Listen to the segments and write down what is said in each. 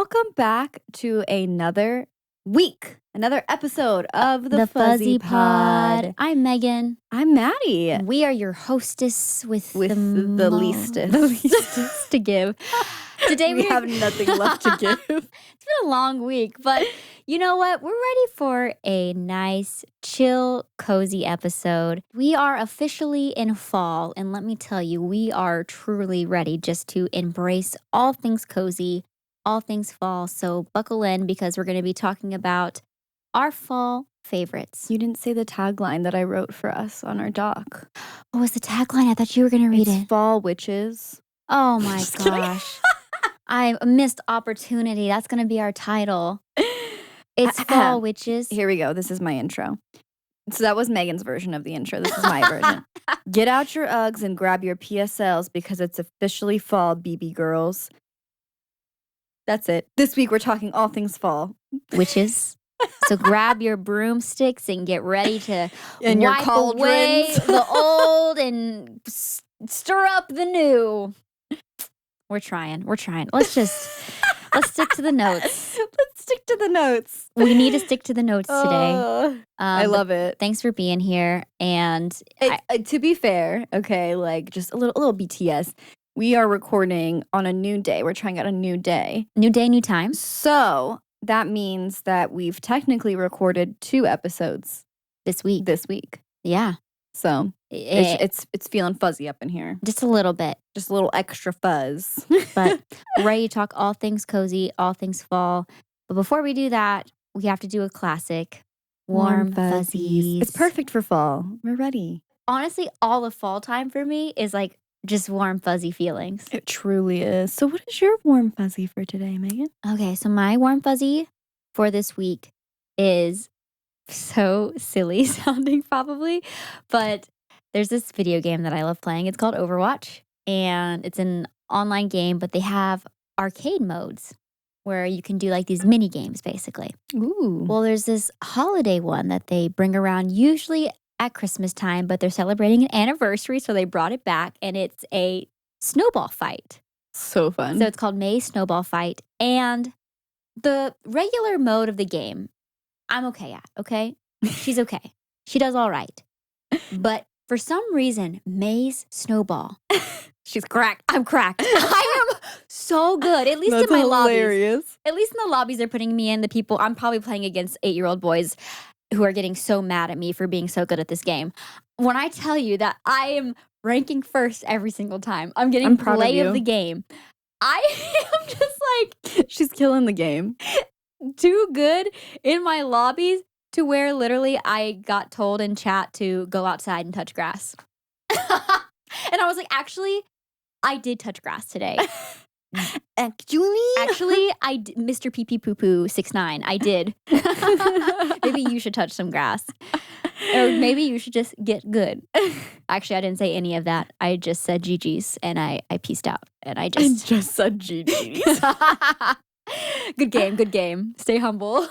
Welcome back to another week, another episode of The Fuzzy Pod. I'm Megan. I'm Maddie. We are your hostess with the leastest. The leastest to give. Today we have nothing left to give. It's been a long week, but you know what? We're ready for a nice, chill, cozy episode. We are officially in fall, and let me tell you, we are truly ready just to embrace all things cozy, all things fall. So buckle in because we're going to be talking about our fall favorites. You didn't say the tagline that I wrote for us on our doc. What was the tagline? I thought you were going to read It's it. Fall Witches. Oh my gosh. I missed opportunity. That's going to be our title. It's Fall Witches. Here we go. This is my intro. So that was Megan's version of the intro. This is my version. Get out your Uggs and grab your PSLs because it's officially fall, BB girls. That's it. This week we're talking all things fall. Witches. So grab your broomsticks and get ready to and wipe your cauldrons. away the old and stir up the new. We're trying. Let's stick to the notes. Let's stick to the notes. We need to stick to the notes today. I love it. Thanks for being here. And to be fair, okay, like just a little BTS. We are recording on a new day. We're trying out a new day. New day, new time. So that means that we've technically recorded 2 episodes this week. Yeah. So it's feeling fuzzy up in here. Just a little bit. Just a little extra fuzz. But ready to talk all things cozy, all things fall. But before we do that, we have to do a classic. Warm fuzzies. It's perfect for fall. We're ready. Honestly, all of fall time for me is like just warm fuzzy feelings. It truly is. So what is your warm fuzzy for today, Megan? Okay, so my warm fuzzy for this week is so silly sounding probably, but there's this video game that I love playing. It's called Overwatch, and it's an online game, but they have arcade modes where you can do like these mini games basically. Ooh. Well, there's this holiday one that they bring around usually at Christmas time, but they're celebrating an anniversary, so they brought it back, and it's a snowball fight. So fun. So it's called May Snowball Fight, and the regular mode of the game, I'm okay at, okay? She's okay. She does all right. But for some reason, May's Snowball, she's cracked. I'm cracked. I am so good, at least That's in my hilarious. lobbies. At least in the lobbies they're putting me in, the people, I'm probably playing against 8-year-old boys who are getting so mad at me for being so good at this game. When I tell you that I am ranking first every single time, I'm getting play of the game. I am just like, she's killing the game. Too good in my lobbies to where literally I got told in chat to go outside and touch grass. And I was like, actually, I did touch grass today. Actually, Mr. Pee Pee Poo Poo 6'9", I did. Maybe you should touch some grass. Or maybe you should just get good. Actually, I didn't say any of that. I just said GG's and I peaced out. And I just said GG's. Good game. Stay humble.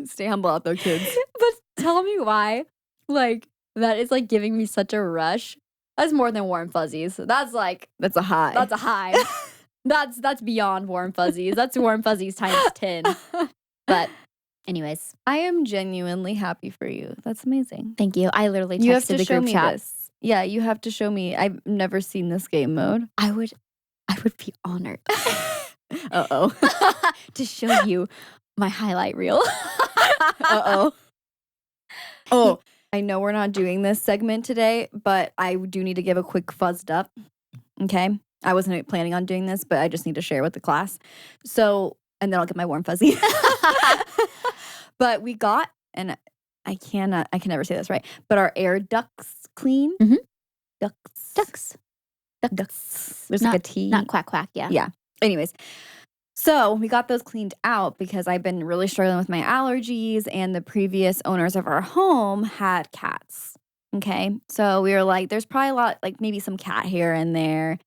Stay humble out there, kids. But tell me why, like, that is like giving me such a rush. That's more than warm fuzzies. That's a high. That's a high. That's beyond warm fuzzies. That's warm fuzzies times 10. But anyways, I am genuinely happy for you. That's amazing. Thanp you. I literally texted you have to the show group me chat. This. Yeah, you have to show me. I've never seen this game mode. I would be honored. Uh-oh. To show you my highlight reel. Uh-oh. Oh, I know we're not doing this segment today, but I do need to give a quick fuzzed up. Okay? I wasn't planning on doing this, but I just need to share with the class. So, and then I'll get my warm fuzzy. But we got, and I can never say this right, but our air ducts clean. Mm-hmm. Ducts. There's like a T. Not quack quack, yeah. Yeah. Anyways, so we got those cleaned out because I've been really struggling with my allergies, and the previous owners of our home had cats. Okay. So we were like, there's probably a lot, like maybe some cat hair in there.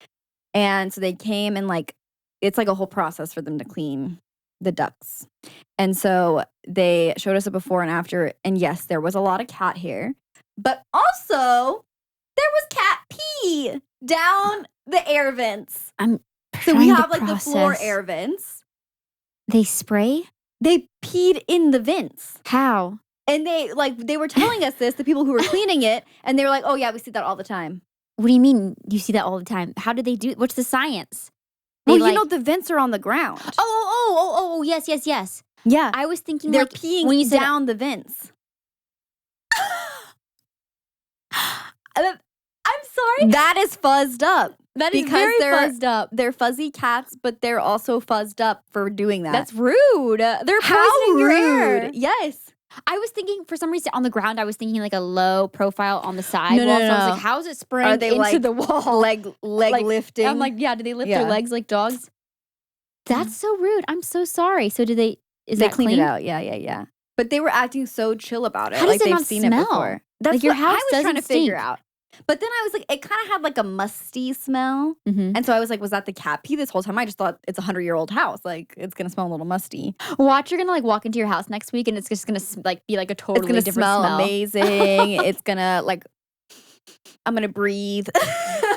And so they came and like, it's like a whole process for them to clean the ducts. And so they showed us a before and after. And yes, there was a lot of cat hair, but also there was cat pee down the air vents. I'm So we trying to have like the floor process. air vents. They spray? They peed in the vents. How? And they were telling us this, the people who were cleaning it, and they were like, "Oh yeah, we see that all the time." What do you mean you see that all the time? How do they do it? What's the science? Well, the vents are on the ground. Oh, yes. Yeah. I was thinking they're like peeing when you said down the vents. I'm sorry. That is fuzzed up. That is because very fuzzed up. They're fuzzy cats, but they're also fuzzed up for doing that. That's rude. They're How poisoning your air. rude. Yes. I was thinking, for some reason, on the ground, I was thinking like a low profile on the side. No. So I was like, how is it spraying Are they into the wall? leg lifting? I'm like, yeah, do they lift Yeah. their legs like dogs? That's so rude. I'm so sorry. So is they that cleaned clean? it out. Yeah. But they were acting so chill about it. How does it they've not seen smell? it before. That's Like, your what house I was trying to doesn't figure stink. out. But then I was like, it kind of had like a musty smell. Mm-hmm. And so I was like, was that the cat pee this whole time? I just thought it's a 100-year-old house. Like, it's going to smell a little musty. Watch, you're gonna like walk into your house next week, and it's just gonna like be like a totally It's going to different smell smell. amazing. It's going to I'm going to breathe.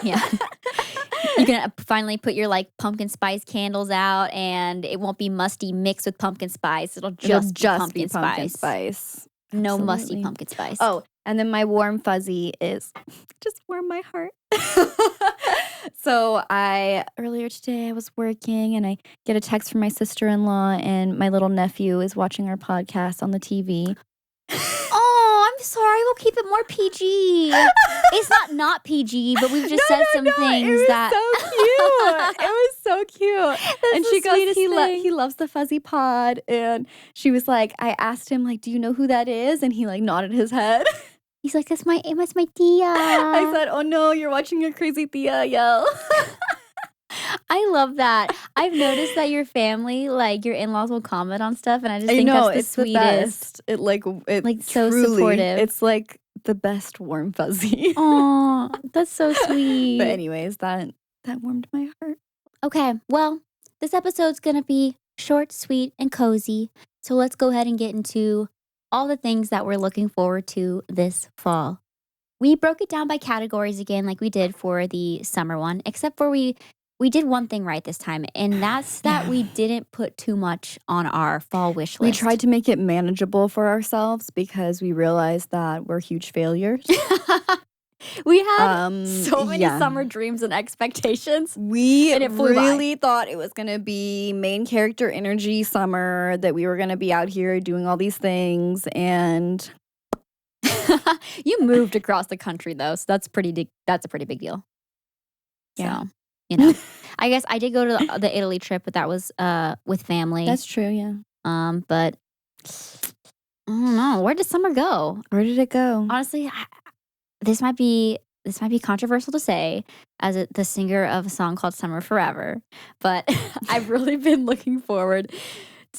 Yeah. You're gonna finally put your like pumpkin spice candles out, and it won't be musty mixed with pumpkin spice. It'll just be pumpkin spice. No musty Absolutely. pumpkin spice. Oh, and then my warm fuzzy is just warm my heart. So earlier today I was working and I get a text from my sister-in-law, and my little nephew is watching our podcast on the TV. Oh, I'm sorry. We'll keep it more PG. It's not PG, but we've just said some things it was that. so cute. It was so cute. That's And the she goes, sweetest thing. he loves the fuzzy pod. And she was like, I asked him, like, do you know who that is? And he like nodded his head. He's like, that's my tia. I said, oh no, you're watching your crazy tia yell. I love that. I've noticed that your family, like your in-laws, will comment on stuff, and I just think that's the it's sweetest. the best. It Like, so truly, supportive. It's like the best warm fuzzy. Aw, that's so sweet. But anyways, that warmed my heart. Okay, well, this episode's gonna be short, sweet, and cozy. So let's go ahead and get into all the things that we're looking forward to this fall. We broke it down by categories again, like we did for the summer one, except for we did one thing right this time, and that's that we didn't put too much on our fall wish list. We tried to make it manageable for ourselves because we realized that we're huge failures. We had so many yeah. summer dreams and expectations. We And it flew by. really thought it was going to be main character energy summer, that we were going to be out here doing all these things. And You moved across the country though, so that's a pretty big deal. Yeah. So, you know, I guess I did go to the Italy trip, but that was with family. that's true, yeah. But I don't know, where did summer go? Where did it go? Honestly, this might be controversial to say as the singer of a song called Summer Forever, but I've really been looking forward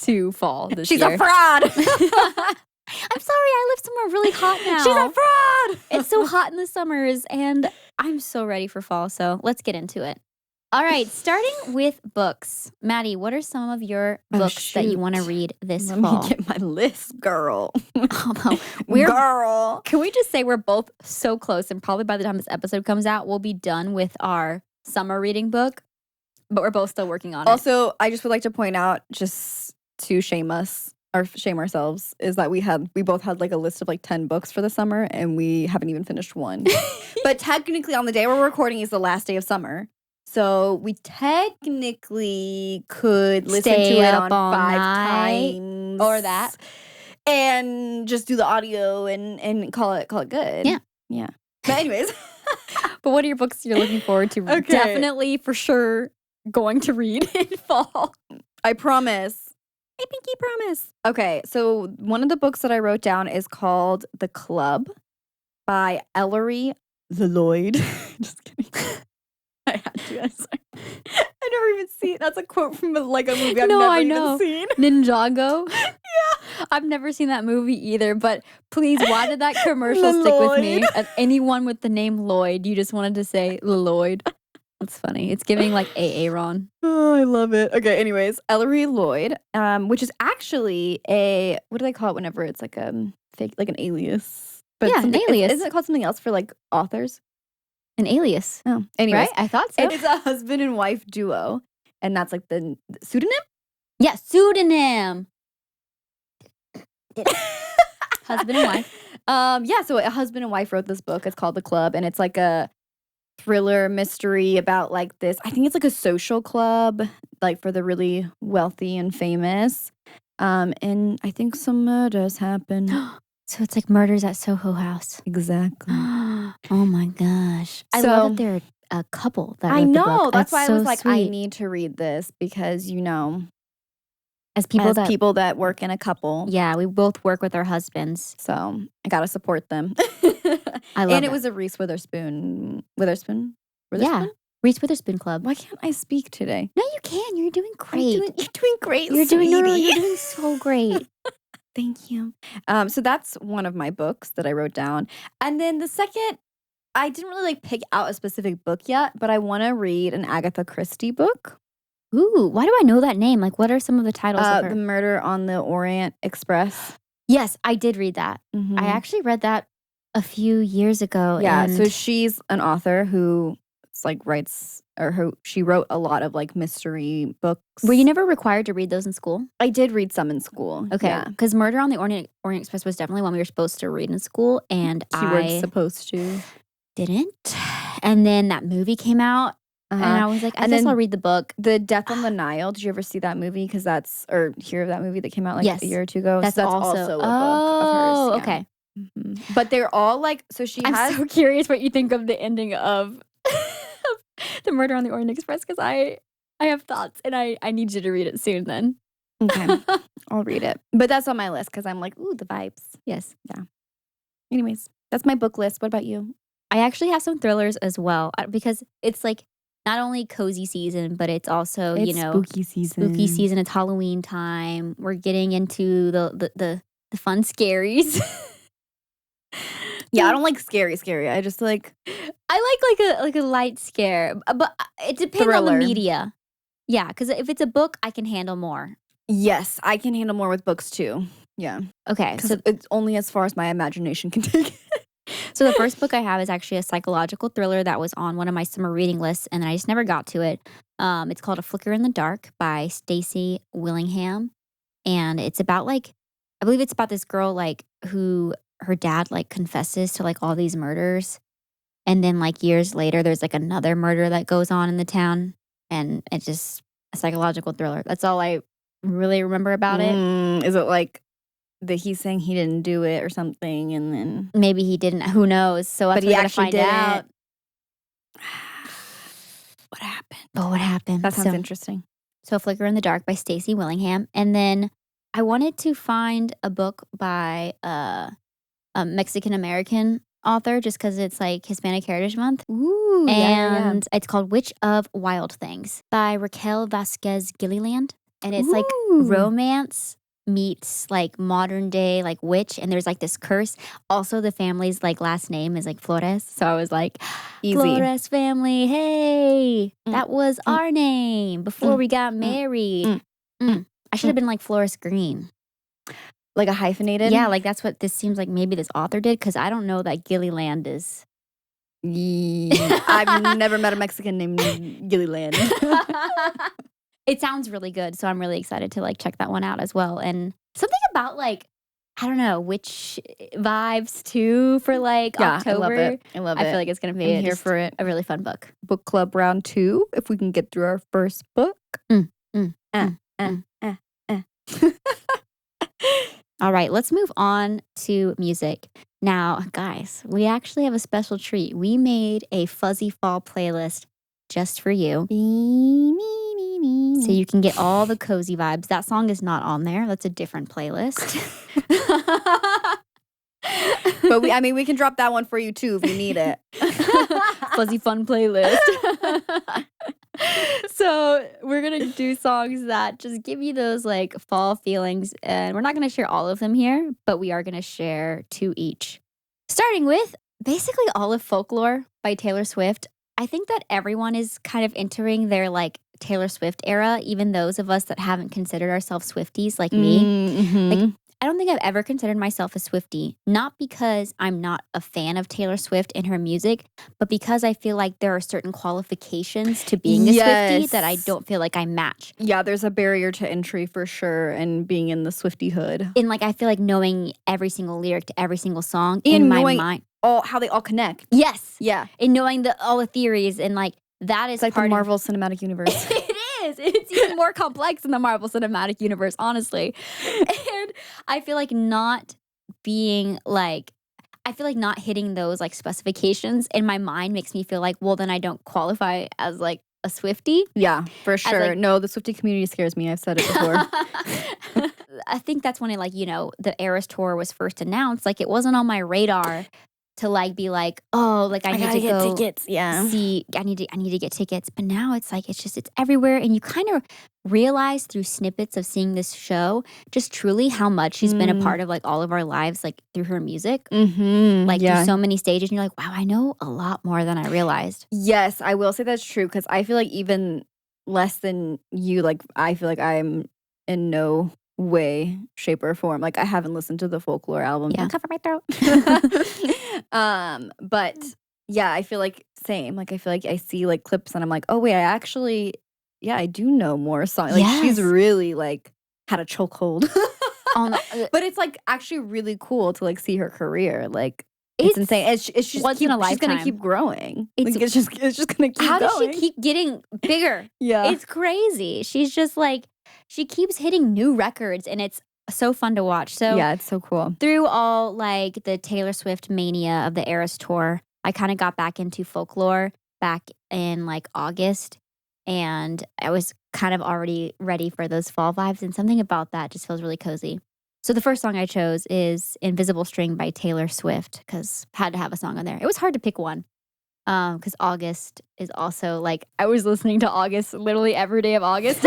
to fall this She's year. a fraud. I'm sorry, I live somewhere really hot now. She's a fraud. It's so hot in the summers, and I'm so ready for fall, so let's get into it. All right, starting with books. Maddie, what are some of your books that you want to read this Let fall? me get my list, girl. Girl. Can we just say we're both so close, and probably by the time this episode comes out, we'll be done with our summer reading book, but we're both still working on it. Also, I just would like to point out, just to shame us, or shame ourselves, is that we both had like a list of like 10 books for the summer, and we haven't even finished one. But technically on the day we're recording is the last day of summer. So we technically could listen Stay to it up on all 5 night, times. or that. And just do the audio and call it good. Yeah. Yeah. But anyways. But what are your books you're looking forward to? Okay. Definitely, for sure, going to read in fall. I promise. I pinky promise. Okay, so one of the books that I wrote down is called The Club by Ellery Lloyd. Just kidding. I had to. I'm sorry. I never even seen. That's a quote from like a movie I've No, never I even know. seen. Ninjago. Yeah. I've never seen that movie either, but please, why did that commercial stick with me? Lloyd. Anyone with the name Lloyd, you just wanted to say Lloyd. That's funny. It's giving like Aaron. Oh, I love it. Okay, anyways, Ellery Lloyd, which is actually a, what do they call it whenever it's like fake, like an alias? But Yeah, an alias. Isn't it called something else for like authors? An alias. Oh, anyways. Right? I thought so. And it's a husband and wife duo, and that's like the pseudonym. Yeah, pseudonym. Husband and wife. Yeah, so a husband and wife wrote this book. It's called The Club, and it's like a thriller mystery about like this. I think it's like a social club, like for the really wealthy and famous. And I think some murders happen. So it's like Murders at Soho House. Exactly. Oh my gosh. I love that they're a couple that I wrote the know. book. That's why I so was like, I sweet. need to read this because, As people that work in a couple. Yeah, we both work with our husbands. So I got to support them. I love And it that. was a Reese Witherspoon. Witherspoon? Yeah. Reese Witherspoon Club. Why can't I speak today? No, you can. You're doing great. You're doing great, You're doing sweetie. you're doing so great. Thank you. So that's one of my books that I wrote down. And then the second, I didn't really like pick out a specific book yet, but I want to read an Agatha Christie book. Ooh, why do I know that name? Like, what are some of the titles of her? The Murder on the Orient Express. Yes, I did read that. Mhm. I actually read that a few years ago. Yeah, and so she's an author who she wrote a lot of like mystery books. Were you never required to read those in school? I did read some in school. Okay, because Murder on the Orient Express was definitely one we were supposed to read in school, and I supposed to. Didn't. And then that movie came out, and I was like, I guess I'll read the book. The Death on the Nile. Did you ever see that movie? Or hear of that movie that came out like a year or two ago? That's also a book of hers. Yeah. Okay. Mm-hmm. But they're all like, so I'm so curious what you think of the ending of The Murder on the Orient Express, because I have thoughts, and I need you to read it soon then. Okay. I'll read it. But that's on my list because I'm like, ooh, the vibes. Yes. Yeah. Anyways, that's my book list. What about you? I actually have some thrillers as well, because it's like not only cozy season, but it's also, spooky season. Spooky season. It's Halloween time. We're getting into the fun scaries. Yeah, I don't like scary. I just like I like a light scare, but it depends on the media. Yeah, because if it's a book, I can handle more. Yes, I can handle more with books too. Yeah. Okay, so it's only as far as my imagination can take it. So the first book I have is actually a psychological thriller that was on one of my summer reading lists, and I just never got to it. It's called A Flicker in the Dark by Stacey Willingham, and it's about I believe it's about this girl who her dad confesses to all these murders, and then years later there's another murder that goes on in the town, and it's just a psychological thriller. That's all I really remember about it. Is it that he's saying he didn't do it or something, and then maybe he didn't? Who knows? So that's but he actually find out. What happened? Oh, what happened? That sounds interesting. So, Flicker in the Dark by Stacey Willingham, and then I wanted to find a book by a Mexican American author, just because it's Hispanic Heritage Month. Ooh, and it's called Witch of Wild Things by Raquel Vasquez Gilliland, and it's romance meets modern day witch, and there's this curse. Also, the family's last name is Flores, so I was easy. Flores family, hey, that was our name before we got married. I should have been Flores Green, a hyphenated. Yeah, that's what this seems like. Maybe this author did, because I don't know that Gilliland is. I've never met a Mexican named Gilliland. It sounds really good, so I'm really excited to check that one out as well. And something about I don't know, witch vibes too for October. I love it. I feel like it's gonna be here for it. A really fun book. Book club round 2, if we can get through our first book. All right, let's move on to music. Now, guys, we actually have a special treat. We made a Fuzzy Fall playlist just for you. So you can get all the cozy vibes. That song is not on there. That's a different playlist. But we can drop that one for you too if you need it. Fuzzy fun playlist. So we're going to do songs that just give you those fall feelings. And we're not going to share all of them here, but we are going to share 2 each. Starting with basically all of Folklore by Taylor Swift. I think that everyone is kind of entering their Taylor Swift era, even those of us that haven't considered ourselves Swifties like me. Mm-hmm. I don't think I've ever considered myself a Swiftie, not because I'm not a fan of Taylor Swift and her music, but because I feel like there are certain qualifications to being a Swiftie that I Yes. don't feel like I match. Yeah, there's a barrier to entry for sure and being in the Swiftie hood. And like I feel like knowing every single lyric to every single song And in my knowing mind. how they all connect. Yes. Yeah. And knowing all the theories and like that is It's like the part of Marvel Cinematic Universe. It is. It's even more complex in the Marvel Cinematic Universe, honestly. And I feel like not being like, I feel like not hitting those like specifications in my mind makes me feel like, well, then I don't qualify as like a Swiftie. Yeah, for sure. like- No, the Swiftie community scares me. I've said it before. I think that's when it like, the Eras tour was first announced. Like it wasn't on my radar to like be like, oh, like I need gotta to get go tickets. Yeah. see I need to get tickets. But now it's like it's everywhere, and you kind of realize through snippets of seeing this show just truly how much she's been a part of like all of our lives, like through her music. Mm-hmm. Like through so many stages, and you're like, wow, I know a lot more than I realized. Yes, I will say that's true because I feel like even less than you, like I feel like I'm in no way, shape, or form. Like I haven't listened to the Folklore album. Yeah. Don't cover my throat. But yeah, I feel like same. Like I feel like I see like clips and I'm like, oh wait, I do know more songs. Like she's Yes. really like had a chokehold. On But it's like actually really cool to like see her career. Like it's insane. It's just once in a she's gonna lifetime. keep growing. It's- Like, it's just gonna keep how does going. she keep getting bigger? Yeah. It's crazy. She's just like, she keeps hitting new records, and it's so fun to watch. So yeah, it's so cool. through all like the Taylor Swift mania of the Eras tour, I kind of got back into Folklore back in like August, and I was kind of already ready for those fall vibes, and something about that just feels really cozy. So the first song I chose is Invisible String by Taylor Swift because had to have a song on there. It was hard to pick one because August is also like, I was listening to August literally every day of August.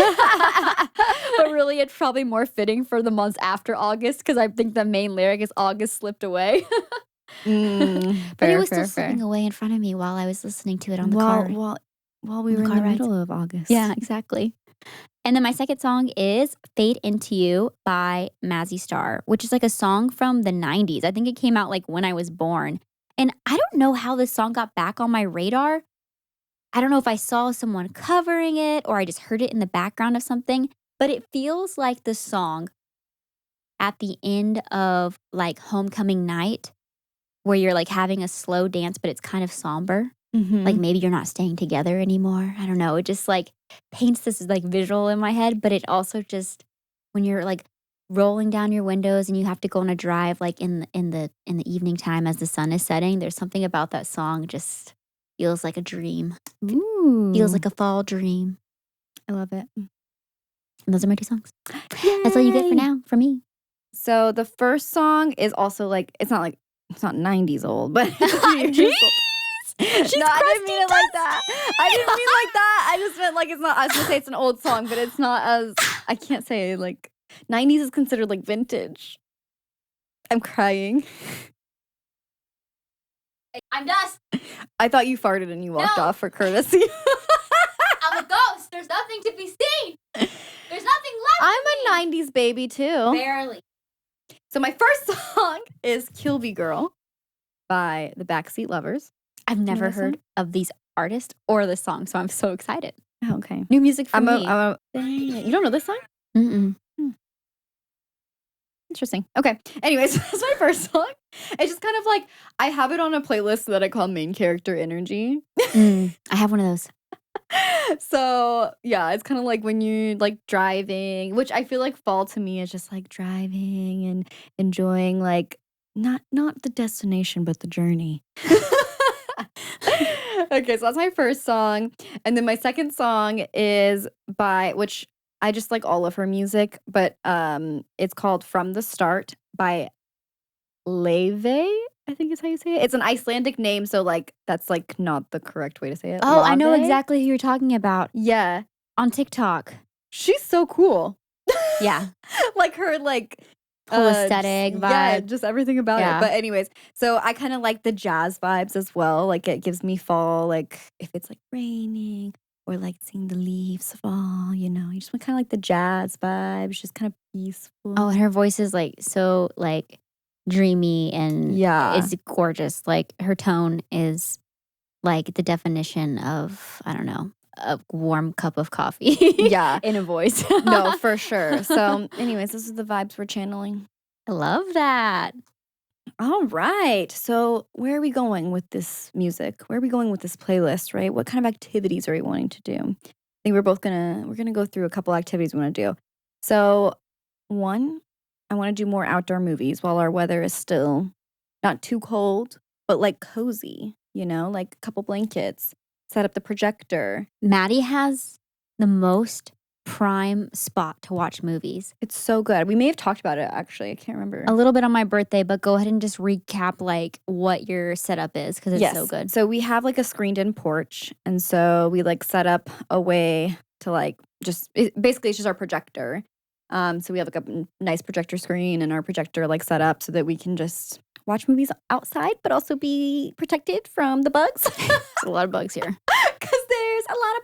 But really, it's probably more fitting for the months after August because I think the main lyric is August slipped away. But it was still slipping away in front of me while I was listening to it on the car. While we on the were in car the rides. middle of August. Yeah, exactly. And then my second song is Fade Into You by Mazzy Star, which is like a song from the 90s. I think it came out like when I was born. And I don't know how this song got back on my radar. I don't know if I saw someone covering it or I just heard it in the background of something, but it feels like the song at the end of like homecoming night where you're like having a slow dance, but it's kind of somber. Mm-hmm. Like maybe you're not staying together anymore. I don't know. It just like paints this like visual in my head, but it also just when you're like rolling down your windows and you have to go on a drive like in the evening time as the sun is setting, there's something about that song just feels like a dream. Ooh. Feels like a fall dream. I love it. And those are my 2 songs. That's all you get for Yay. now from me. So the first song is also like it's not 90s old, but it's a few years old. She's No, I didn't mean it like crusty that. I didn't mean like that. I just meant like it's not. I was gonna say it's an old song, but it's not as. I can't say like 90s is considered like vintage. I'm crying. I'm dust. I thought you farted and you walked No. off for courtesy. I'm a ghost. There's nothing to be seen. There's nothing left. I'm a 90s baby too. Barely. So my first song is "Kill Me Girl" by the Backseat Lovers. I've never that song? heard of these artists or this song, so I'm so excited. Oh, okay. New music for me. You don't know this song? Mm-mm. Interesting. Okay. Anyways, that's my first song. It's just kind of like I have it on a playlist that I call Main Character Energy. I have one of those. So yeah, it's kind of like when you like driving, which I feel like fall to me is just like driving and enjoying like not the destination but the journey. Okay, so that's my first song, and then my second song is by which I just like all of her music, but it's called "From the Start" by Leve. I think is how you say it. It's an Icelandic name, so like that's like not the correct way to say it. Oh, I know Lave? exactly who you're talking about Yeah, on TikTok. she's so cool. Yeah. Like her like Whole aesthetic Yeah, vibe. just everything about Yeah. it. But anyways, so I kind of like the jazz vibes as well. Like it gives me fall. Like if it's like raining or like seeing the leaves fall, you know. You just want kind of like the jazz vibes, just kind of peaceful. Oh, and her voice is like so like dreamy and Yeah. is gorgeous. Like her tone is like the definition of, I don't know, a warm cup of coffee. Yeah. In a voice. No, for sure. So, anyways, this is the vibes we're channeling. I love that. All right. So, where are we going with this music? Where are we going with this playlist, right? What kind of activities are we wanting to do? I think we're gonna go through a couple activities we want to do. So, one, I want to do more outdoor movies while our weather is still not too cold, but like cozy, you know, like a couple blankets, set up the projector. Maddie has the most prime spot to watch movies. It's so good. We may have talked about it actually. I can't remember. A little bit on my birthday, but go ahead and just recap like what your setup is because it's so good. So we have like a screened in porch. And so we like set up a way to like basically it's just our projector. So we have like a nice projector screen and our projector like set up so that we can just watch movies outside, but also be protected from the bugs. There's a lot of bugs here. Because there's a lot of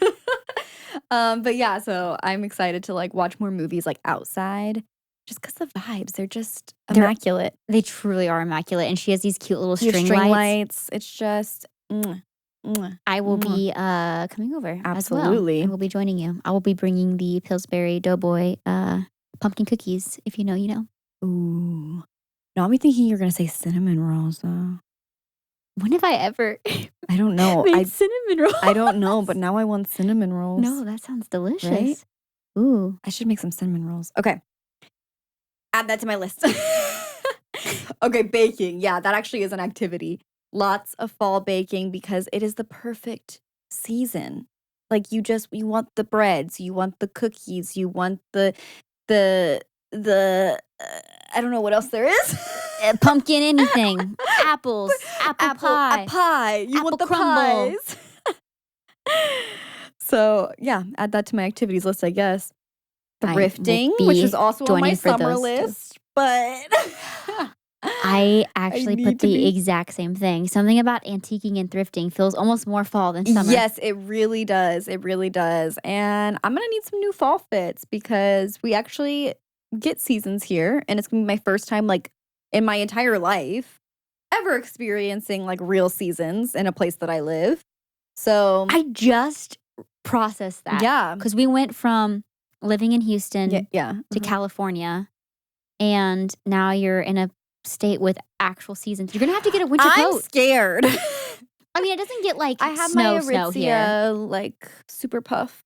bugs. But yeah, so I'm excited to like watch more movies like outside. Just because the vibes, they're just immaculate. They truly are immaculate. And she has these cute little string lights. It's just, I will be coming over as well. Absolutely. I will be joining you. I will be bringing the Pillsbury Doughboy pumpkin cookies. If you know, you know. Ooh. Now I'm thinking you're going to say cinnamon rolls, though. When have I ever I don't know. made cinnamon rolls? I don't know, but now I want cinnamon rolls. No, that sounds delicious. Right? Ooh. I should make some cinnamon rolls. Okay. Add that to my list. Okay, baking. Yeah, that actually is an activity. Lots of fall baking because it is the perfect season. Like you want the breads, you want the cookies, you want the I don't know what else there is. Pumpkin anything. Apples. Apple pie. A pie. You Apple want the crumble. pies. So, yeah, add that to my activities list, I guess. I will Thrifting, be which is also on my joining for summer those too. list, but I actually need put to the be- exact same thing. Something about antiquing and thrifting feels almost more fall than summer. Yes, it really does. It really does. And I'm going to need some new fall fits because we actually get seasons here. And it's going to be my first time, like, in my entire life ever experiencing, like, real seasons in a place that I live. So, I just processed that. yeah. Because we went from living in Houston Yeah. to California, and now you're in a state with actual seasons. You're going to have to get a winter I'm coat. scared. I mean, it doesn't get like I have snow my here. Aritzia, like, super puff.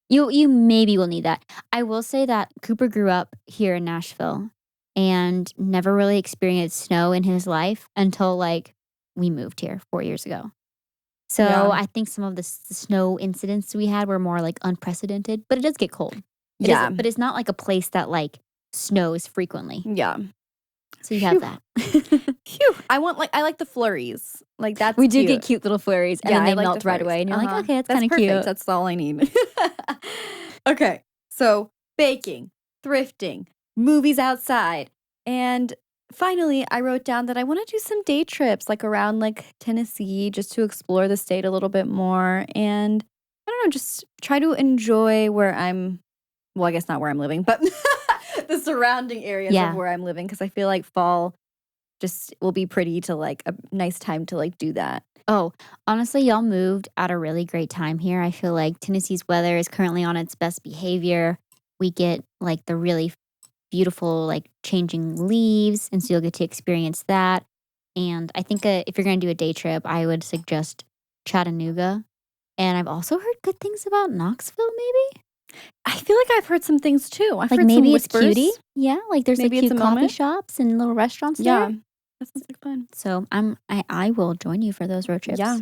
You maybe will need that. I will say that Cooper grew up here in Nashville and never really experienced snow in his life until like we moved here 4 years ago. So Yeah. I think some of the snow incidents we had were more like unprecedented, but it does get cold. Yeah. But it's not like a place that like snows frequently. Yeah. So you have that. Phew. I like the flurries. Like that's We do cute. get cute little flurries, and Yeah, then I they like the melt right flurries. away, and you're like, okay, that's That's kind of perfect. cute. That's all I need. Okay. So baking, thrifting, movies outside, and finally I wrote down that I want to do some day trips like around like Tennessee just to explore the state a little bit more and I don't know, just try to enjoy where I'm well, I guess not where I'm living, but the surrounding areas Yeah. of where I'm living because I feel like fall just will be pretty to like a nice time to like do that. Oh, honestly, y'all moved at a really great time here. I feel like Tennessee's weather is currently on its best behavior. We get like the really beautiful, like changing leaves. And so you'll get to experience that. And I think if you're going to do a day trip, I would suggest Chattanooga. And I've also heard good things about Knoxville, maybe. I feel like I've heard some things too. I've Like heard maybe some it's whispers. cutie. Yeah, like there's Maybe like it's cute a coffee moment. shops and little restaurants Yeah. there. That sounds like fun. So I will join you for those road trips. Yeah.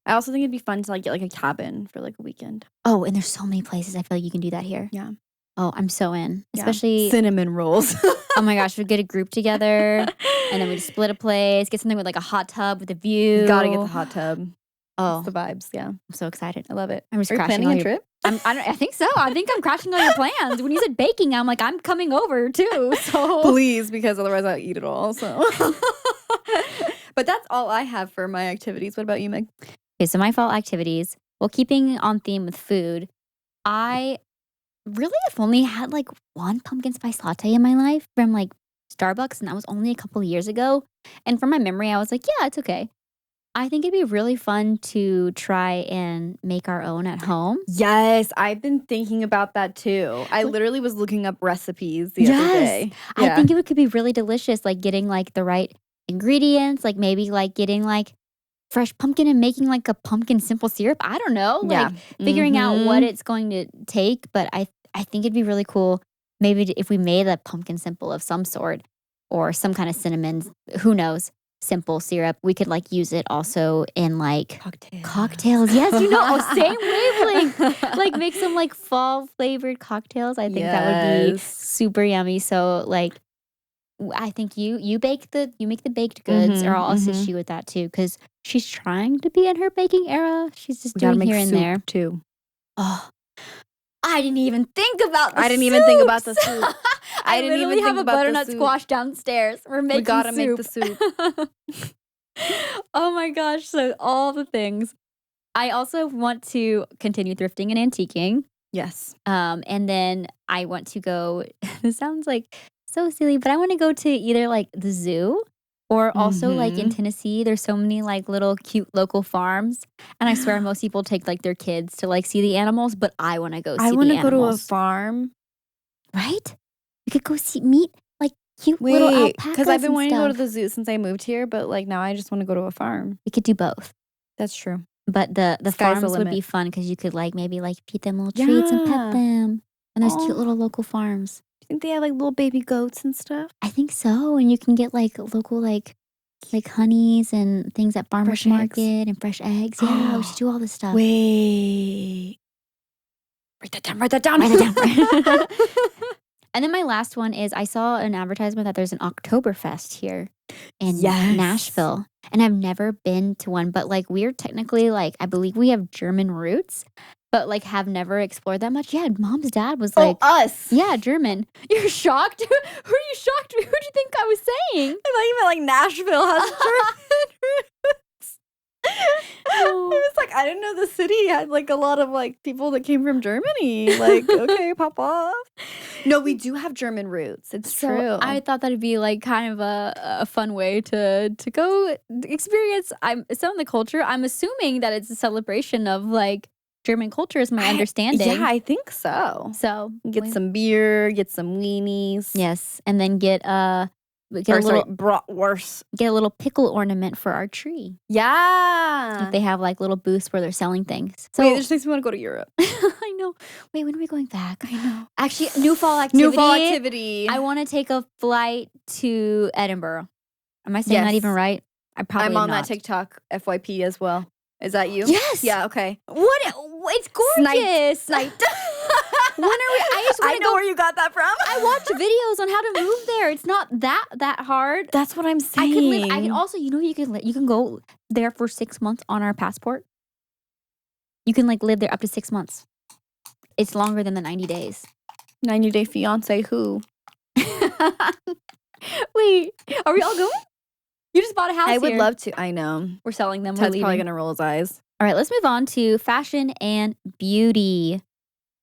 I also think it'd be fun to like get like a cabin for like a weekend. Oh, and there's so many places I feel like you can do that here. Yeah. Oh, I'm so in. Yeah. Especially, cinnamon rolls. oh my gosh, we get a group together and then we just split a place, get something with like a hot tub with a view. Gotta get the hot tub. Oh, It's the vibes. Yeah. I'm so excited. I love it. I'm just Are you crashing planning all a your trip? I think so. I think I'm crashing all your plans. When you said baking, I'm like, I'm coming over too. So Please, because otherwise I'll eat it all. So But that's all I have for my activities. What about you, Meg? Okay, so my fall activities. Well, keeping on theme with food, I really have only had like one pumpkin spice latte in my life from like Starbucks, and that was only a couple of years ago. And from my memory, I was like, yeah, it's okay. I think it'd be really fun to try and make our own at home. Yes, I've been thinking about that too. I literally was looking up recipes the other Yes. day. I think it could be really delicious, like getting like the right ingredients, like maybe like getting like fresh pumpkin and making like a pumpkin simple syrup. I don't know, Yeah. like figuring out what Mhm. it's going to take. But I think it'd be really cool maybe if we made a pumpkin simple of some sort or some kind of cinnamon, who knows, simple syrup. We could like use it also in like cocktails. Yes, same wavelength. Like make some like fall flavored cocktails. I think that would be Yes. super yummy. So like I think you make the baked goods, or I'll assist you with that too, because she's trying to be in her baking era. She's just We gotta doing make here and soup there. too. Oh, I didn't even think about the I didn't even think about the soups. soup. I didn't literally even have think a about the butternut soup. squash downstairs. We're making We gotta soup. make the soup. Oh my gosh! So all the things. I also want to continue thrifting and antiquing. Yes. And then I want to go. This sounds like so silly, but I want to go to either like the zoo or also like in Tennessee. There's so many like little cute local farms, and I swear most people take like their kids to like see the animals, but I want to go see I the want animals. to go to a farm. Right? We could go meet like cute little Wait, alpacas because I've been and wanting to go to stuff. the zoo since I moved here, but like now I just want to go to a farm. We could do both. That's true. But the Sky's the farms would limit. be fun because you could like maybe like feed them little treats and Yeah. pet them. And there's cute Aw. little local farms. Do you think they have like little baby goats and stuff? I think so. And you can get like local like honeys and things at farmers Fresh eggs. market and fresh eggs. Yeah, we should do all this stuff. Wait. Write that down. Write that down. Write it down. And then my last one is I saw an advertisement that there's an Oktoberfest here in Yes. Nashville. And I've never been to one, but like we're technically like, I believe we have German roots, but like have never explored that much. Yeah, mom's dad was like, us. yeah, German. You're shocked? Who are you shocked? Who do you think I was saying? I thought you meant like Nashville has German roots. I was like, I didn't know the city had like a lot of like people that came from Germany. Like, okay, pop off. No, we do have German roots. It's So true. I thought that'd be like kind of a fun way to go experience some of the culture. I'm assuming that it's a celebration of like German culture is my understanding. Yeah, I think so. So Get some beer, get some weenies. yes, and then get a bratwurst. get a little pickle ornament for our tree. Yeah. If they have like little booths where they're selling things. So Wait, this makes me want to go to Europe. I know. Wait, when are we going back? I know. Actually, new fall activity. New fall activity. I want to take a flight to Edinburgh. Am I saying that Yes. even right? I probably I'm am on not. that TikTok FYP as well. Is that you? Yes. Yeah, okay. What? It's gorgeous. Sniped. When are we? I just want I to know go. where you got that from. I watch videos on how to move there. It's not that hard. That's what I'm I saying. could live. I can also, you can go there for 6 months on our passport. You can like live there up to 6 months. It's longer than the 90 days. 90-day fiance who? Wait, are we all going? You just bought a house I would here. love to. I know. We're selling them. We're Ted's leaving. probably gonna roll his eyes. All right, let's move on to fashion and beauty.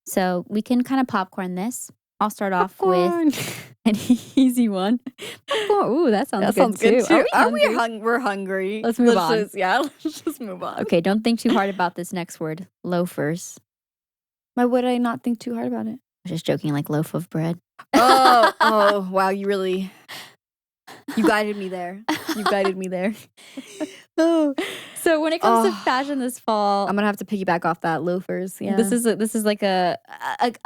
So we can kind of popcorn this. I'll start off with an easy one. Popcorn. Ooh, that sounds good too. Are we hungry? We're hungry. Let's move on. Let's just move on. Okay, don't think too hard about this next word. Loafers. Why would I not think too hard about it? I'm just joking, like loaf of bread. Oh, wow, you guided me there. You guided me there. Oh. So when it comes to Oh. fashion this fall, I'm gonna have to piggyback off that loafers. Yeah. this is like I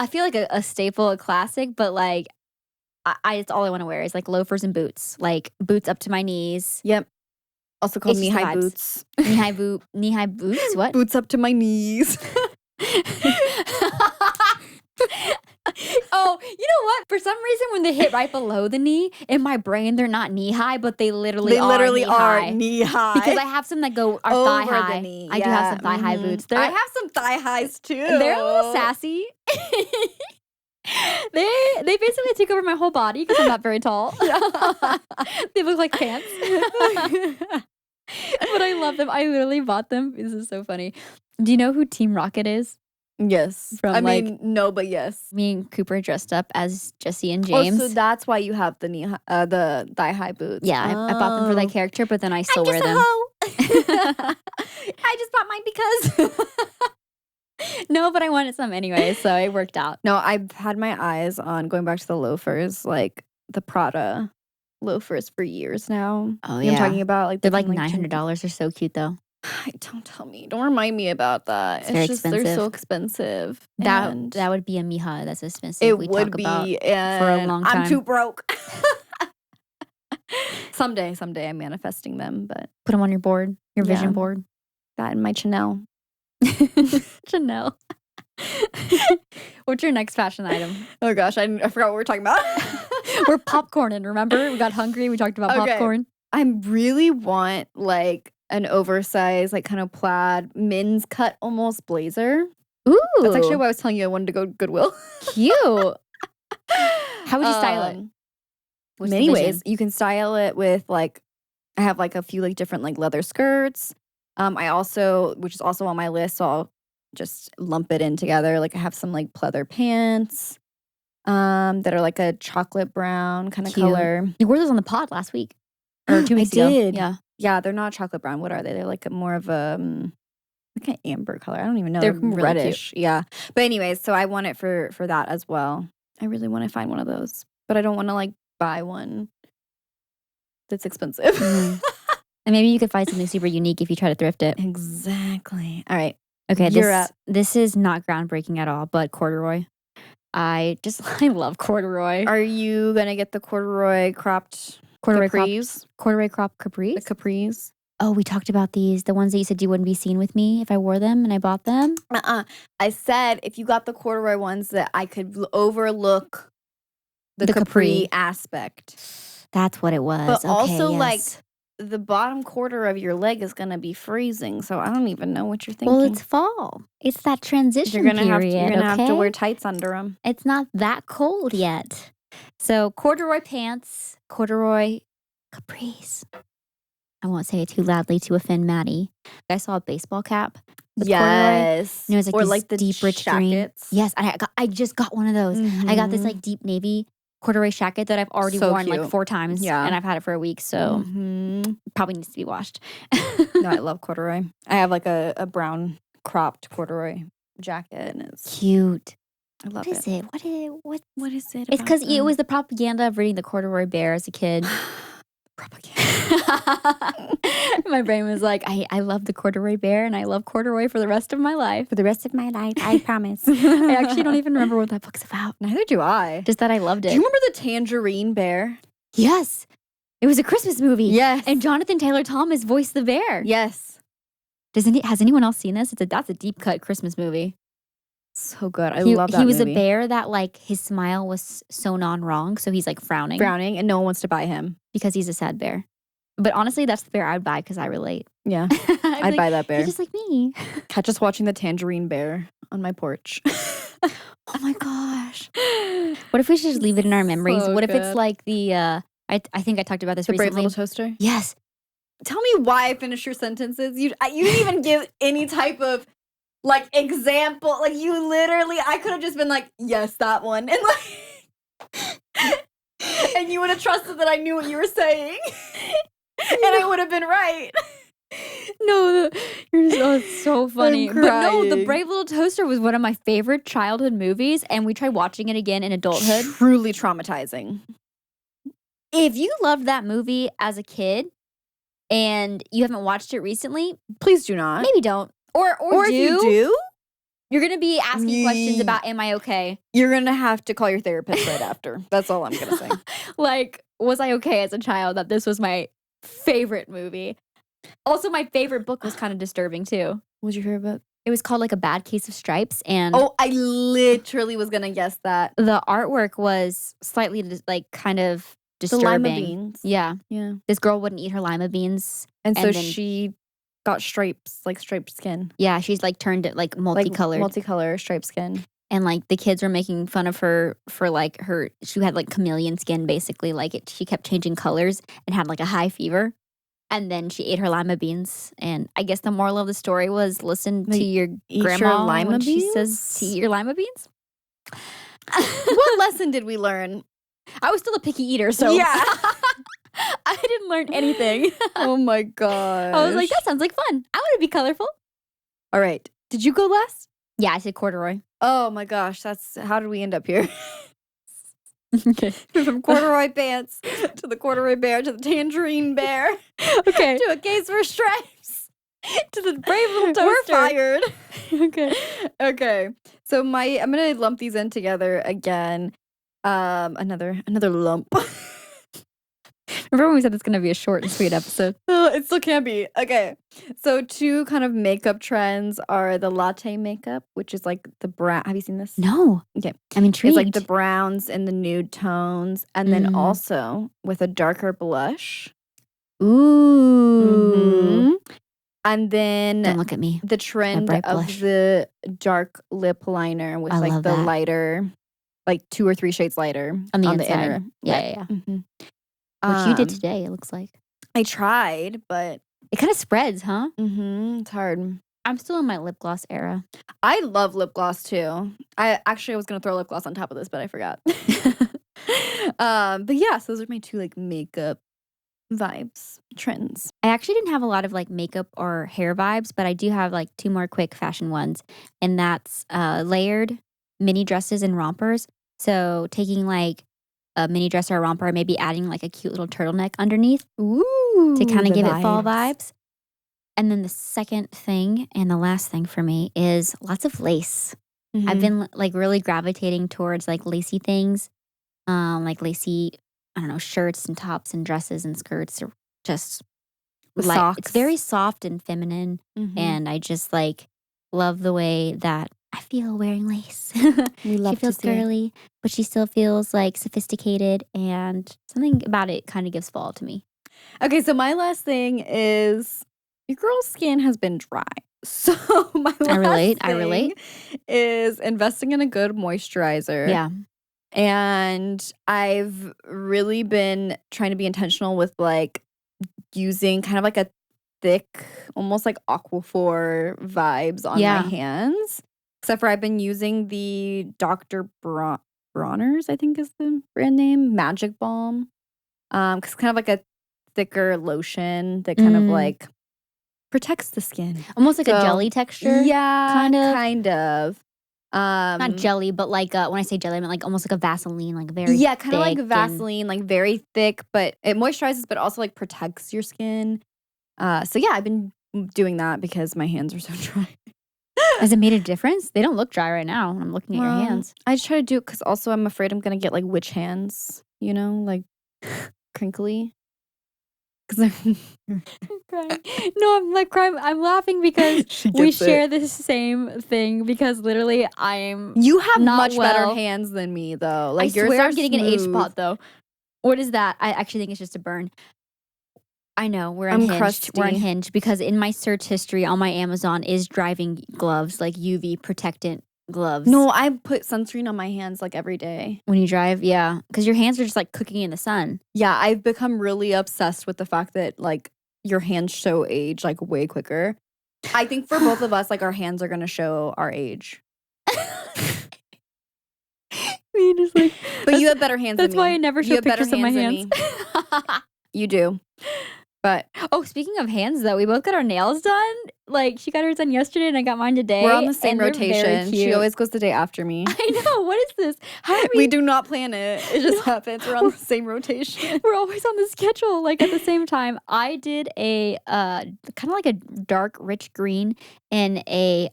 feel like a staple, a classic, but like it's all I want to wear is like loafers and boots, like boots up to my knees, Yep. Also called It's just the knee-high vibes. boots. knee-high boots. What? Boots up to my knees. Oh, you know what? For some reason, when they hit right below the knee, in my brain, they're not knee high, but they literally are knee-high. knee-high. Because I have some that go are over thigh high. the knee. I do have some thigh high mhm. boots. I have some thigh highs too. They're a little sassy. They basically take over my whole body because I'm not very tall. They look like pants. But I love them. I literally bought them. This is so funny. Do you know who Team Rocket is? Yes. From I like mean, no, but yes. me and Cooper dressed up as Jesse and Oh, James. so that's why you have the thigh-high boots. Yeah, I bought them for that character, but then I still wear them. I just bought mine because No, but I wanted some anyway, so it worked out. No, I've had my eyes on going back to the loafers, like the Prada loafers for years now. Oh, You know what I'm talking about? Like they're like from, $900. They're so cute though. Don't tell me. Don't remind me about that. It's very just they're so expensive. That and would be a Mija that's expensive. it we would talk be about for a long time. I'm too broke. Someday I'm manifesting them, but put them on your board, your vision board. That and my Chanel. Chanel. What's your next fashion item? Oh gosh, I forgot what we were talking about. We're popcorning, remember? We got hungry. We talked about popcorn. I really want like an oversized, like kind of plaid, men's cut almost blazer. Ooh. That's actually why I was telling you I wanted to go to Goodwill. Cute. How would you style it? Many ways. You can style it with like, I have like a few like different like leather skirts. I also, which is also on my list, so I'll just lump it in together. Like I have some like pleather pants that are like a chocolate brown kind of color. You wore those on the pod last week. Or 2 weeks ago. Did. Yeah. Yeah, they're not chocolate brown. What are they? They're like more of a like an amber color. I don't even know. They're really reddish. Cute. Yeah. But anyways, so I want it for that as well. I really want to find one of those, but I don't want to like buy one that's expensive. And maybe you could find something super unique if you try to thrift it. Exactly. All right. Okay, You're up. This is not groundbreaking at all, but corduroy. I love corduroy. Are you gonna get the corduroy cropped capris? Corduroy crop capris? The capris? Oh, we talked about these. The ones that you said you wouldn't be seen with me if I wore them and I bought them. I said if you got the corduroy ones that I could overlook the capri aspect. That's what it was. But also like the bottom quarter of your leg is gonna be freezing, so I don't even know what you're thinking. Well, it's fall. It's that transition you're gonna period. Have to wear tights under them. It's not that cold yet. So corduroy pants, corduroy capris. I won't say it too loudly to offend Maddie. I saw a baseball cap. Yes. And it was like, or this like the deep rich green. jackets. Yes, I just got one of those. I got this like deep navy corduroy jacket that I've already worn like 4 times. Yeah. And I've had it for a week, so probably needs to be washed. No, I love corduroy. I have like a brown cropped corduroy jacket, and it's cute. I love it. What is it? It's because it was the propaganda of reading the corduroy bear as a kid. Propaganda. My brain was like, I love the corduroy bear and I love corduroy for the rest of my life. For the rest of my life, I promise. I actually don't even remember what that book's about. Neither do I. Just that I loved it. Do you remember the Tangerine Bear? Yes. It was a Christmas movie. Yes. And Jonathan Taylor Thomas voiced the bear. Yes. Has anyone else seen this? That's a deep cut Christmas movie. So good. I love that He was movie. a bear that like his smile was sewn on wrong. So he's like frowning. And no one wants to buy him. Because he's a sad bear. But honestly, that's the bear I would buy because I relate. Yeah. I'd buy that bear. He's just like me. Catch us watching the Tangerine Bear on my porch. Oh my gosh. What if we should just leave it in our memories? So what if good. it's like the, I think I talked about this The recently. Brave Little Toaster? Yes. Tell me why I finished your sentences. You didn't even give any type of like example. Like you literally, I could have just been like, yes, that one. And like, and you would have trusted that I knew what you were saying. And I would have been right. No, it's so funny. I'm But no, The crying. Brave Little Toaster was one of my favorite childhood movies, and we tried watching it again in adulthood. Truly traumatizing. If you loved that movie as a kid and you haven't watched it recently, Please do not. maybe don't. Or Or do. if you do, You're going to be asking questions Yee. about, am I okay? you're going to have to call your therapist right after. That's all I'm going to say. Like, was I okay as a child that this was my favorite movie? Also, my favorite book was kind of disturbing too. What's your favorite book? It was called like A Bad Case of Stripes, and Oh, I literally was going to guess that. the artwork was slightly like kind of The disturbing. lima beans. Yeah, Yeah. this girl wouldn't eat her lima beans. And so And then- she got stripes, like striped skin. Yeah, she's like turned it like multicolored. Multicolor striped skin. And like the kids were making fun of her for like she had like chameleon skin basically. Like she kept changing colors and had like a high fever. And then she ate her lima beans. And I guess the moral of the story was listen Like, to your eat your grandma lima when she says beans? to eat your lima beans. What lesson did we learn? I was still a picky eater, so Yeah. I didn't learn anything. Oh my gosh. I was like, that sounds like fun. I want to be colorful. All right. Did you go last? Yeah, I said corduroy. Oh my gosh. How did we end up here? Okay. From corduroy pants to the corduroy bear to the tangerine bear Okay. to a case for stripes To the brave little toaster. We're fired. Okay. Okay. So I'm gonna lump these in together again. Another lump. Remember when we said it's going to be a short and sweet episode? Oh, it still can be. Okay. So 2 kind of makeup trends are the latte makeup, which is like the brown. Have you seen this? No. Okay. I'm intrigued. It's like the browns and the nude tones, and then also with a darker blush. Ooh. Mhm. And then Don't look at me. the trend bright of blush. the dark lip liner with I like love the that. lighter, like 2 or 3 shades lighter On the the inside. inner Yeah, lip. yeah. Mhm. Which you did today, it looks like. I tried, but It kind of spreads, huh? it's hard. I'm still in my lip gloss era. I love lip gloss too. I was gonna throw lip gloss on top of this, but I forgot. But yeah, so those are my 2 like makeup vibes, trends. I actually didn't have a lot of like makeup or hair vibes, but I do have like 2 more quick fashion ones. And that's layered mini dresses and rompers. So taking like a mini dress or a romper and maybe adding like a cute little turtleneck underneath Ooh, to kind the of give it fall vibes. vibes. And then the second thing and the last thing for me is lots of lace. I've Mhm. been like really gravitating towards like lacy things, like lacy, I don't know, shirts and tops and dresses and skirts or just The like socks. it's very soft and feminine. Mhm. And I just like love the way that I feel wearing lace. We She love to feels see it. girly, but she still feels like sophisticated, and something about it kind of gives fall to me. Okay, so my last thing is your girl's skin has been dry. So my last I relate. thing is investing in a good moisturizer. Yeah. And I've really been trying to be intentional with like using kind of like a thick, almost like Aquaphor vibes on Yeah. my hands. Except for I've been using the Dr. Bronner's, I think is the brand name, Magic Balm. Because kind of like a thicker lotion that kind of like protects the skin. Almost like a So, jelly texture. Yeah, kind of. kind of. Not jelly, but like when I say jelly, I mean like almost like a Vaseline, like very Yeah, kind of like thick and- Vaseline, like very thick, but it moisturizes, but also like protects your skin. So yeah, I've been doing that because my hands are so dry. Has it made a difference? They don't look dry right now. I'm looking at your hands. I just try to do it because also I'm afraid I'm gonna get like witch hands, like crinkly. Because I'm crying. No, I'm like crying. I'm laughing because we share the same thing. Because literally, I'm you have not much better well. hands than me, though. I Like yours swear are I'm getting an age smooth. spot though. What is that? I actually think it's just a burn. I know we're I'm unhinged. We're crusty. unhinged because in my search history on my Amazon is driving gloves, like UV protectant gloves. No, I put sunscreen on my hands like every day. When you drive, yeah, because your hands are just like cooking in the sun. Yeah, I've become really obsessed with the fact that like your hands show age like way quicker. I think for both of us, like our hands are gonna show our age. Me just like, But you have better hands than me. that's why I never You show have better pictures of my hands than hands. me. You do. But Oh, speaking of hands, though, we both got our nails done. Like she got hers done yesterday, and I got mine today. we're on the same and they're very rotation. She cute. always goes the day after me. I know. What is this? How did We do not plan it. It just happens. We're on the same rotation. We're always on the schedule, like at the same time. I did a kind of like a dark, rich green in a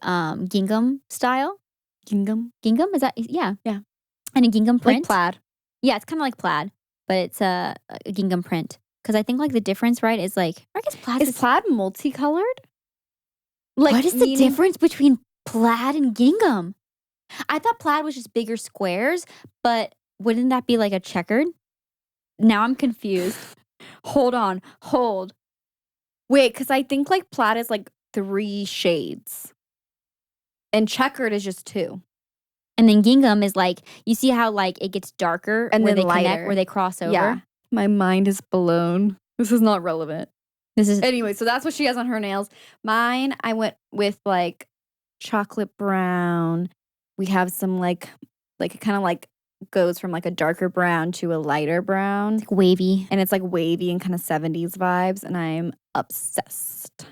gingham style. Gingham? Gingham is that? Yeah, Yeah. And a gingham print. Like plaid. Yeah, it's kind of like plaid, but it's a gingham print. Because I think like the difference, right, is like I guess plaid Is plaid multicolored? Like what is the difference between plaid and gingham? I thought plaid was just bigger squares, but wouldn't that be like a checkered? Now I'm confused. Hold on. Hold. Wait, because I think like plaid is like 3 shades. And checkered is just 2. And then gingham is like, you see how like it gets darker And where then they connect, lighter. where they cross over? Yeah. My mind is blown. This is not relevant. This is Anyway, so that's what she has on her nails. Mine, I went with like chocolate brown. We have some like it kind of like goes from like a darker brown to a lighter brown. like wavy. And it's like wavy and kind of 70s vibes. And I'm obsessed.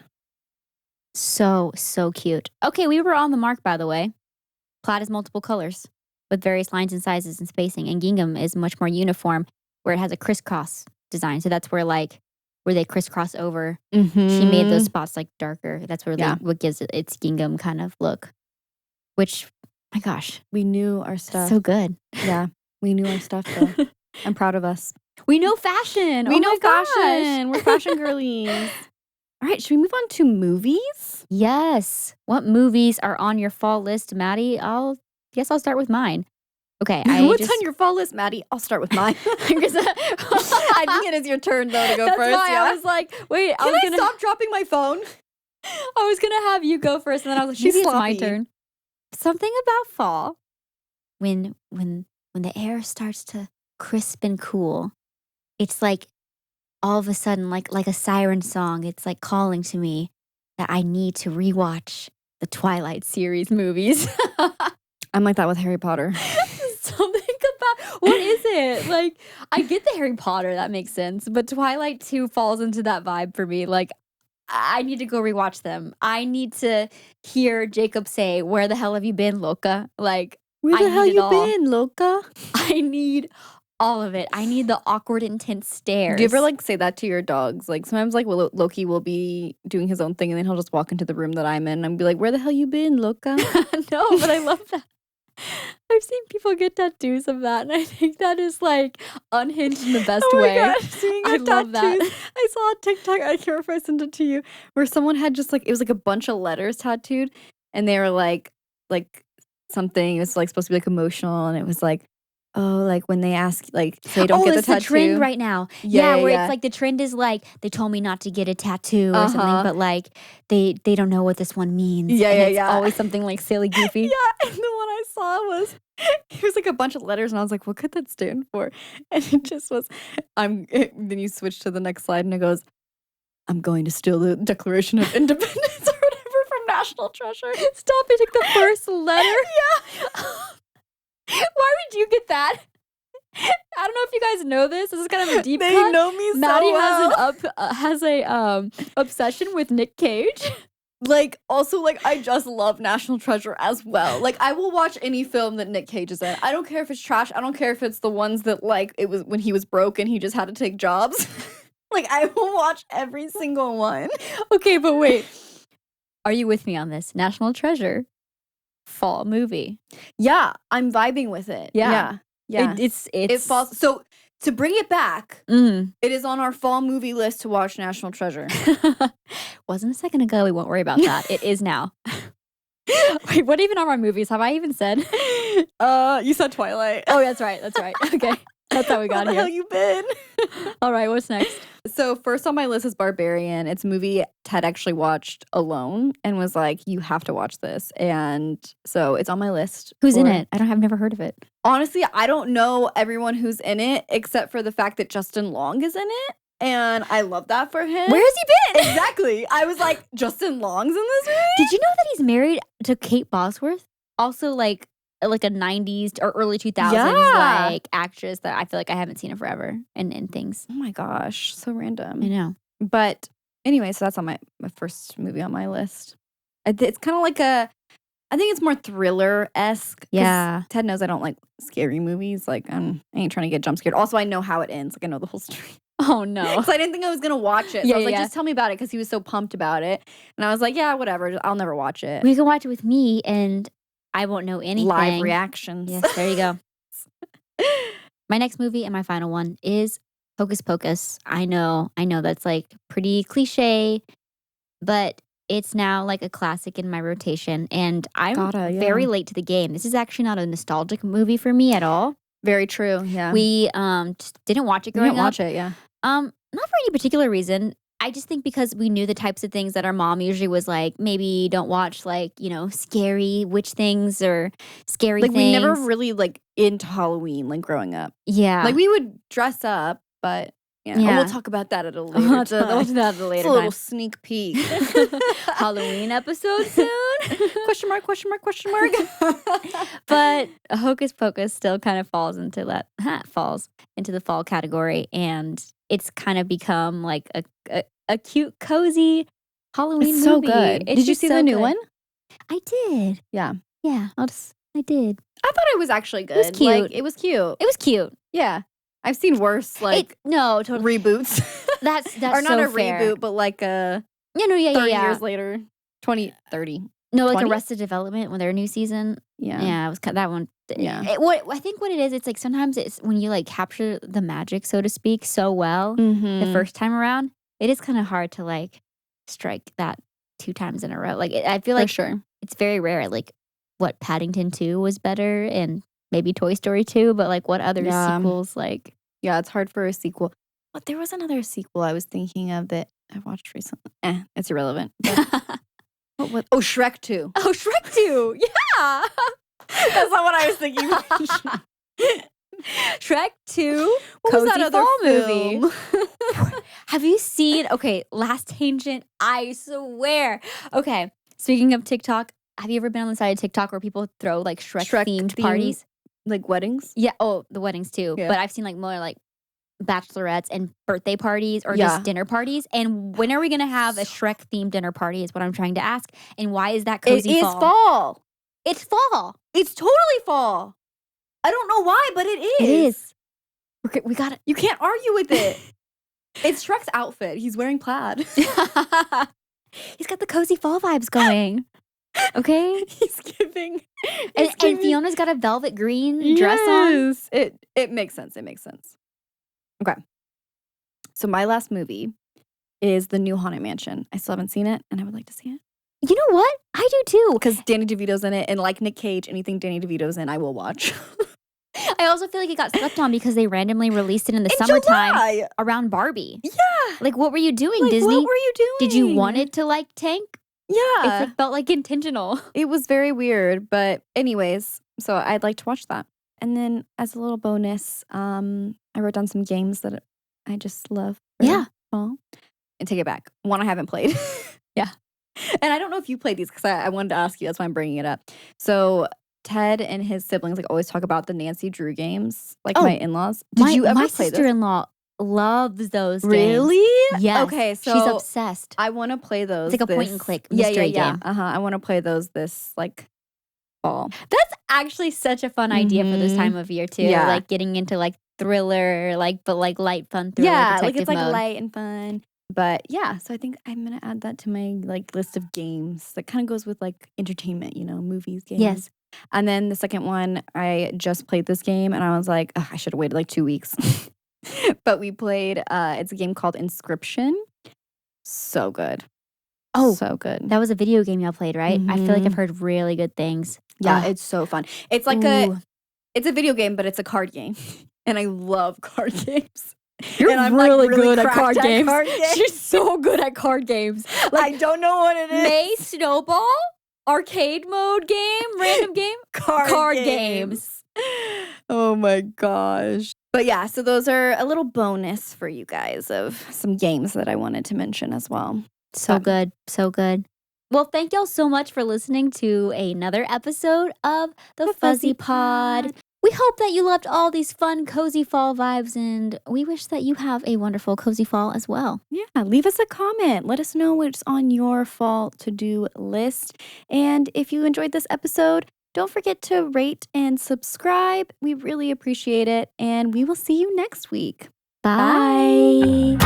So cute. Okay, we were on the mark, by the way. Plaid is multiple colors with various lines and sizes and spacing, and gingham is much more uniform, where it has a crisscross design. So that's where they crisscross over. Mm-hmm. She made those spots like darker. That's where Yeah. what gives it its gingham kind of look. Which, my gosh, We knew our stuff. so good. Yeah. We knew our stuff, though. I'm proud of us. We know fashion. We Oh know my gosh. fashion. We're fashion girlies. All right. Should we move on to movies? Yes. What movies are on your fall list, Maddie? I'll start with mine. Okay. What's on your fall list, Maddie? I'll start with mine. I think it is your turn, though, to go That's first. why Yeah. I was like, wait, Can I stop dropping my phone? I was gonna have you go first, and then I was like, She's maybe it's my sloppy. turn. Something about fall, when the air starts to crisp and cool, it's like all of a sudden, like a siren song. It's like calling to me that I need to rewatch the Twilight series movies. I'm like that with Harry Potter. Something about what is it? Like, I get the Harry Potter, that makes sense, but Twilight 2 falls into that vibe for me. Like, I need to go rewatch them. I need to hear Jacob say, "Where the hell have you been, Loca?" Like, Where I the hell need it you all. been, Loca? I need all of it. I need the awkward, intense stares. Do you ever like say that to your dogs? Like sometimes like Loki will be doing his own thing and then he'll just walk into the room that I'm in and be like, "Where the hell you been, Loca?" No, but I love that. I've seen people get tattoos of that, and I think that is like unhinged in the best way. God, seeing I the love that. tattoos. I saw a TikTok, I can't remember if I sent it to you, where someone had just like, it was like a bunch of letters tattooed and they were like something, it was like supposed to be like emotional and it was like, oh, like when they ask, like say don't get the it's tattoo. the trend right now. Yeah, where yeah. it's like the trend is like they told me not to get a tattoo or something, Uh-huh. but like they don't know what this one means. Yeah, and yeah, it's yeah. always something like silly, goofy. Yeah, and the one I saw was it was like a bunch of letters, and I was like, "What could that stand for?" And it just was, Then you switch to the next slide, and it goes, "I'm going to steal the Declaration of Independence or whatever from National Treasure." Stop! I took the first letter. Yeah. Why would you get that? I don't know if you guys know this. This is kind of a deep They cut. know me so Maddie well. has a obsession with Nick Cage. Like, also, like, I just love National Treasure as well. Like, I will watch any film that Nick Cage is in. I don't care if it's trash. I don't care if it's the ones that, like, it was when he was broke and he just had to take jobs. Like, I will watch every single one. Okay, but wait. Are you with me on this? National Treasure fall movie. Yeah, I'm vibing with it. Yeah. Yeah. It falls. So, to bring it back, Mm. it is on our fall movie list to watch National Treasure. Wasn't a second ago. We won't worry about that. It is now. Wait, what even are my movies? Have I even said? You said Twilight. Oh, that's right. That's right. Okay. That's how we got Where the here. hell you been? All right, what's next? So first on my list is Barbarian. It's a movie Ted actually watched alone and was like, "You have to watch this." And so it's on my list. Who's in it? I've never heard of it. Honestly, I don't know everyone who's in it except for the fact that Justin Long is in it. And I love that for him. Where has he been? Exactly. I was like, Justin Long's in this movie? Did you know that he's married to Kate Bosworth? Also like a 90s or early 2000s Yeah. like actress that I feel like I haven't seen in forever and things. Oh my gosh, so random. I know. But anyway, so that's on my first movie on my list. It's kind of like I think it's more thriller-esque. 'Cause Yeah. Ted knows I don't like scary movies. Like, I ain't trying to get jump scared. Also, I know how it ends. Like, I know the whole story. Oh no. So I didn't think I was going to watch it. So Yeah, I was like, yeah. just tell me about it because he was so pumped about it. And I was like, yeah, whatever. I'll never watch it. We can watch it with me and I won't know anything. Live reactions. Yes, there you go. My next movie and my final one is Hocus Pocus. I know that's like pretty cliche, but it's now like a classic in my rotation. And I'm Gotta, yeah. very late to the game. This is actually not a nostalgic movie for me at all. Very true. Yeah. We just didn't watch it We growing didn't up. watch it. Yeah. Not for any particular reason. I just think because we knew the types of things that our mom usually was like, maybe don't watch like, scary witch things or scary Like, things. we never really like into Halloween, like growing up. Yeah. Like, we would dress up, but Yeah. And Yeah. we'll talk about that at a later We'll time. do that at a It's later a little time. sneak peek. Halloween episode soon. Question mark, question mark, question mark. But Hocus Pocus still kind of falls into the fall category, and it's kind of become like a cute, cozy Halloween It's movie. so good. It's Did you just see so the new good. one? I did. Yeah. Yeah, I did. I thought it was actually good. was cute. Like, it was cute. It was cute. Yeah. I've seen worse, like, no, totally. reboots. That's or not so a fair. reboot, but like a Yeah, no, yeah, 30 yeah. years later. 20, 30. No, like 20? Arrested Development when their new season. Yeah. Yeah, it was that one. Yeah. I think what it is, it's like sometimes it's when you like capture the magic, so to speak, so well Mm-hmm. the first time around, it is kind of hard to like strike that 2 times in a row. Like I feel For like sure. it's very rare. Like what Paddington 2 was better, and maybe Toy Story 2, but like what other Yeah. sequels like. Yeah, it's hard for a sequel. But there was another sequel I was thinking of that I watched recently. It's irrelevant. But what? Oh, Shrek 2. Oh, Shrek 2. Yeah. That's not what I was thinking. Shrek 2. What was Cozy that other fall film? movie? Have you seen? Okay, last tangent. I swear. Okay, speaking of TikTok, have you ever been on the side of TikTok where people throw like Shrek themed parties? Like weddings? Yeah. Oh, the weddings too. Yeah. But I've seen like more like bachelorettes and birthday parties or Yeah. just dinner parties. And when are we gonna have a Shrek themed dinner party? Is what I'm trying to ask. And why is that cozy It is fall? fall. It's fall. It's totally fall. I don't know why, but it is. It is. We got it. You can't argue with it. It's Shrek's outfit. He's wearing plaid. He's got the cozy fall vibes going. Okay. He's giving. And Fiona's got a velvet green dress on. Yes. It makes sense. It makes sense. Okay. So my last movie is the new Haunted Mansion. I still haven't seen it, and I would like to see it. You know what? I do too. Because Danny DeVito's in it, and like Nick Cage, anything Danny DeVito's in, I will watch. I also feel like it got slept on because they randomly released it in the summertime July. around Barbie. Yeah. Like, what were you doing, Like, Disney? what were you doing? Did you want it to like tank? Yeah. It felt like intentional. It was very weird, but anyways, so I'd like to watch that. And then as a little bonus, I wrote down some games that I just love. for Yeah. fall. And take it back. One I haven't played. Yeah. And I don't know if you played these because I wanted to ask you. That's why I'm bringing it up. So Ted and his siblings like always talk about the Nancy Drew games, like Oh, my in-laws. Did you ever my play those? sister-in-law loves those games. Really? Yes. Okay, so she's obsessed. I want to play those. It's like a point and click Yeah, mystery yeah. game. I want to play those this like fall. That's actually such a fun idea for this Mhm. time of year too. Yeah. Like getting into like thriller, but like light fun thriller. Yeah, like detective it's like mode. light and fun. But yeah, so I think I'm gonna add that to my like list of games. That kind of goes with like entertainment, movies, games. Yes. And then the second one, I just played this game and I was like, I should have waited like 2 weeks. But we played. It's a game called Inscription. So good. Oh, so good. That was a video game y'all played, right? I feel like I've Mhm. heard really good things. Yeah, Ugh. it's so fun. It's like Ooh. it's a video game, but it's a card game, and I love card games. You're And I'm, like, really, really good at cracked card at games. card games. She's so good at card games. I don't know what it is. May Snowball, arcade mode game, random game, card games. Oh my gosh. But yeah, so those are a little bonus for you guys of some games that I wanted to mention as well. So good, so good. Well, thank y'all so much for listening to another episode of the Fuzzy Pod. We hope that you loved all these fun, cozy fall vibes, and we wish that you have a wonderful, cozy fall as well. Yeah, leave us a comment. Let us know what's on your fall to-do list. And if you enjoyed this episode, don't forget to rate and subscribe. We really appreciate it. And we will see you next week. Bye.